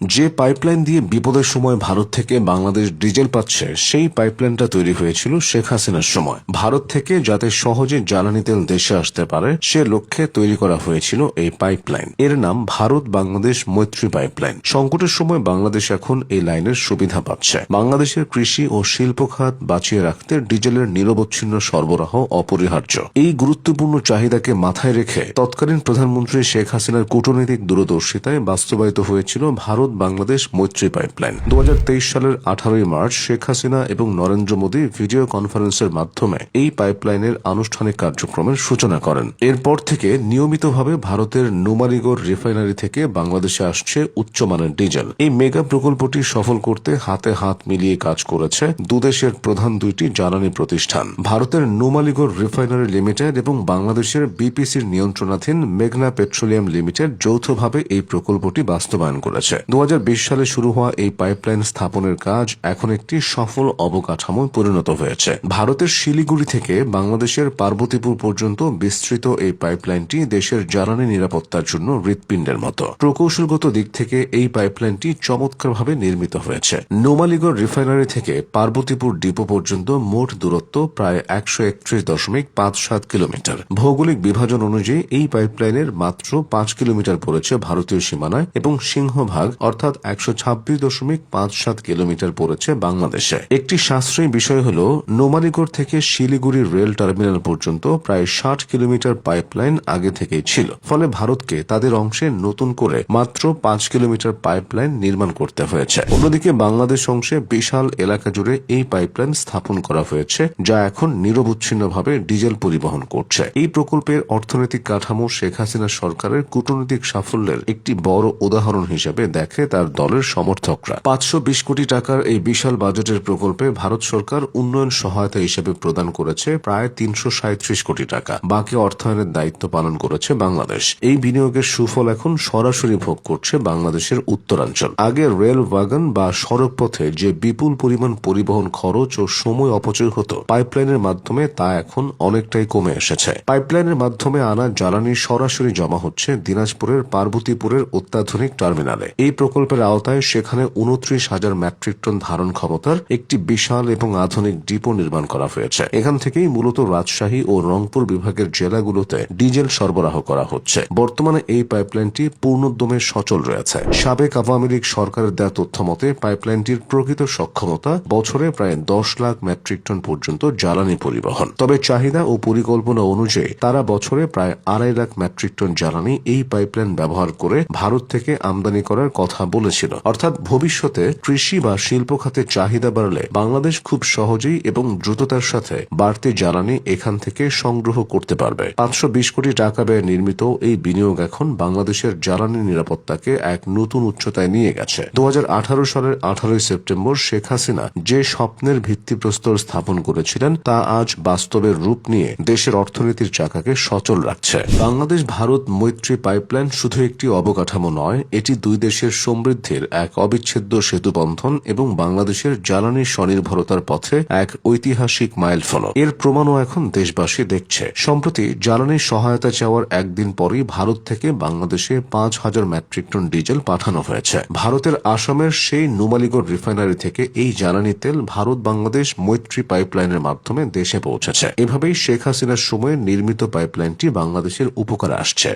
যে পাইপলাইন দিয়ে বিপদের সময় ভারত থেকে বাংলাদেশ ডিজেল পাচ্ছে সেই পাইপলাইনটা তৈরি হয়েছিল শেখ হাসিনার সময়। ভারত থেকে যাতে সহজে জ্বালানি তেল দেশে আসতে পারে সে লক্ষ্যে তৈরি করা হয়েছিল এই পাইপলাইন। এর নাম ভারত বাংলাদেশ মৈত্রী পাইপলাইন। সংকটের সময় বাংলাদেশ এখন এই লাইনের সুবিধা পাচ্ছে। বাংলাদেশের কৃষি ও শিল্প খাত বাঁচিয়ে রাখতে ডিজেলের নিরবচ্ছিন্ন সরবরাহ অপরিহার্য। এই গুরুত্বপূর্ণ চাহিদাকে মাথায় রেখে তৎকালীন প্রধানমন্ত্রী শেখ হাসিনার কূটনৈতিক দূরদর্শিতায় বাস্তবায়িত হয়েছিল ভারত বাংলাদেশ মৈত্রী পাইপলাইন। 2023 সালের 18 মার্চ শেখ হাসিনা এবং নরেন্দ্র মোদী ভিডিও কনফারেন্সের মাধ্যমে এই পাইপলাইনের আনুষ্ঠানিক কার্যক্রমের সূচনা করেন। এরপর থেকে নিয়মিতভাবে ভারতের নুমালীগড় রিফাইনারি থেকে বাংলাদেশে আসছে উচ্চমানের ডিজেল। এই মেগা প্রকল্পটি সফল করতে হাতে হাত মিলিয়ে কাজ করেছে দুদেশের প্রধান দুইটি জ্বালানি প্রতিষ্ঠান, ভারতের নুমালীগড় রিফাইনারি লিমিটেড এবং বাংলাদেশের বিপিসির নিয়ন্ত্রণাধীন মেঘনা পেট্রোলিয়াম লিমিটেড যৌথভাবে এই প্রকল্পটি বাস্তবায়ন করেছে। 2020 সালে শুরু হওয়া এই পাইপলাইন স্থাপনের কাজ এখন একটি সফল অবকাঠামোয় পরিণত হয়েছে। ভারতের শিলিগুড়ি থেকে বাংলাদেশের পার্বতীপুর পর্যন্ত বিস্তৃত এই পাইপলাইনটি দেশের জ্বালানি নিরাপত্তার জন্য হৃৎপিণ্ডের মতো। প্রকৌশলগত দিক থেকে এই পাইপলাইনটি চমৎকারভাবে নির্মিত হয়েছে। নুমালীগড় রিফাইনারি থেকে পার্বতীপুর ডিপো পর্যন্ত মোট দূরত্ব প্রায় 131.57 কিলোমিটার। ভৌগোলিক বিভাজন অনুযায়ী এই পাইপলাইনের মাত্র 5 কিলোমিটার পড়েছে ভারতীয় সীমানায় এবং সিংহভাগ অর্থাৎ 126.57 কিলোমিটার পড়েছে বাংলাদেশে। একটি সাশ্রয়ী বিষয় হল নোমালীগড় থেকে শিলিগুড়ি রেল টার্মিনাল পর্যন্ত প্রায় 60 কিলোমিটার পাইপলাইন আগে থেকেই ছিল, ফলে ভারতকে তাদের অংশে নতুন করে মাত্র 5 কিলোমিটার পাইপলাইন নির্মাণ করতে হয়েছে। অন্যদিকে বাংলাদেশ অংশে বিশাল এলাকা জুড়ে এই পাইপলাইন স্থাপন করা হয়েছে, যা এখন নিরবচ্ছিন্নভাবে ডিজেল পরিবহন করছে। এই প্রকল্পের অর্থনৈতিক কাঠামো শেখ হাসিনা সরকারের কূটনৈতিক সাফল্যের একটি বড় উদাহরণ হিসেবে দেখে তার দলের সমর্থকরা। 520 কোটি টাকার এই বিশাল বাজেটের প্রকল্পে ভারত সরকার উন্নয়ন সহায়তা হিসেবে প্রদান করেছে প্রায় 337 কোটি টাকা। বাকি অর্থায়নের দায়িত্ব পালন করেছে বাংলাদেশ। এই বিনিয়োগের সুফল এখন সরাসরি ভোগ করছে বাংলাদেশের উত্তরাঞ্চল। আগে রেল ওয়াগন বা সড়ক পথে যে বিপুল পরিমাণ পরিবহন খরচ ও সময় অপচয় হতো, পাইপলাইনের মাধ্যমে তা এখন অনেকটাই কমে এসেছে। পাইপলাইনের মাধ্যমে আনা জ্বালানি সরাসরি জমা হচ্ছে দিনাজপুরের পার্বতীপুরের অত্যাধুনিক টার্মিনালে। এই প্রকল্পের আওতায় সেখানে 29,000 মেট্রিক টন ধারণ ক্ষমতার একটি বিশাল এবং আধুনিক ডিপো নির্মাণ করা হয়েছে। এখান থেকেই মূলত রাজশাহী ও রংপুর বিভাগের জেলাগুলোতে ডিজেল সরবরাহ করা হচ্ছে। বর্তমানে এই পাইপলাইনটি পূর্ণোদ্যমে সচল রয়েছে। সাবেক আওয়ামী লীগ সরকারের দেওয়া তথ্য মতে পাইপলাইনটির প্রকৃত সক্ষমতা বছরে প্রায় 10 লাখ মেট্রিক টন পর্যন্ত জ্বালানি পরিবহন। তবে চাহিদা ও পরিকল্পনা অনুযায়ী তারা বছরে প্রায় 2.5 লাখ মেট্রিক টন জ্বালানি এই পাইপলাইন ব্যবহার করে ভারত থেকে আমদানি করার কথা বলেছিল। অর্থাৎ ভবিষ্যতে কৃষি বা শিল্প খাতে চাহিদা বাড়লে বাংলাদেশ খুব সহজেই এবং দ্রুততার সাথে বাড়তি জ্বালানি এখান থেকে সংগ্রহ করতে পারবে। 520 কোটি টাকা ব্যয়ে নির্মিত এই বিনিয়োগ এখন বাংলাদেশের জ্বালানি নিরাপত্তাকে এক নতুন উচ্চতায় নিয়ে গেছে। 2018 সালের 18 সেপ্টেম্বর শেখ হাসিনা যে স্বপ্নের ভিত্তিপ্রস্তর স্থাপন করেছিলেন তা আজ বাস্তবের রূপ নিয়ে দেশের অর্থনীতির চাকাকে সচল রাখছে। বাংলাদেশ ভারত মৈত্রী পাইপলাইন শুধু একটি অবকাঠামো নয়, এটি দুই দেশের সমৃদ্ধির এক অবিচ্ছেদ্য সেতুবন্ধন এবং বাংলাদেশের জ্বালানি স্বনির্ভরতার পথে এক ঐতিহাসিক মাইলফলক। এর প্রমাণও এখন দেশবাসী দেখছে। সম্প্রতি জ্বালানি সহায়তা চাওয়ার একদিন পরই ভারত থেকে বাংলাদেশে 5,000 মেট্রিক টন ডিজেল পাঠানো হয়েছে। ভারতের আসামের সেই নুমালীগড় রিফাইনারি থেকে এই জ্বালানি তেল ভারত বাংলাদেশ মৈত্রী পাইপলাইনের মাধ্যমে দেশে পৌঁছেছে। এভাবেই শেখ হাসিনার সময়ে নির্মিত পাইপলাইনটি বাংলাদেশের উপকারে আসছে।